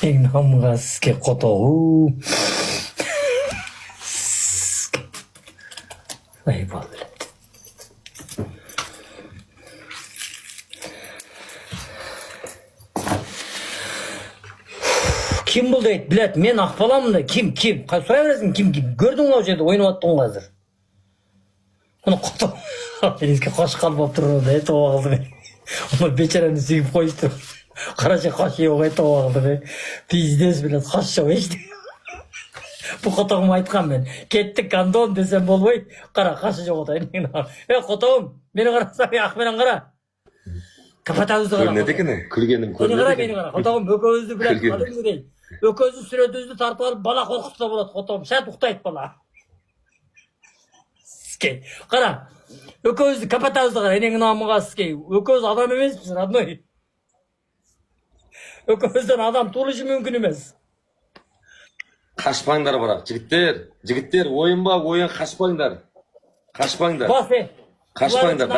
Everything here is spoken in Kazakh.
Eng namga sizga qotoğu. Eyvallah. Kim bu deyt bilet men akbalamın da kim soya veresin kim gördün o жерде ойнап аттың қазір оны qotoğu benizge qoş kalып alып тұрып да айтып алды мен оны бечараны сүйіп қойып қараша қашып айтып алды пиздец білет қаш жоқ еште бұл qotoğuma айтқан мен кеттік андон десем болмайды қара қашы жоқ отайын qotoğum мені қарасаң ақменен қара капатауызды қара көрінеді екен күлгенім көрінеді екен qotoğum өкөзді білет кәдімгідей өкөзді сүретөзді тартып алып бала қорқытса болады qotoğum шәт ұқтайды бала сізге қара өкөзді капатауызды қара енеңнің намыға сізге өкөз адам емеспіз родной өкөзден адам туылышы мүмкін емес қашпаңдар бірақ жігіттер ойын ба ойын қашпаңдар бас қашпаңдар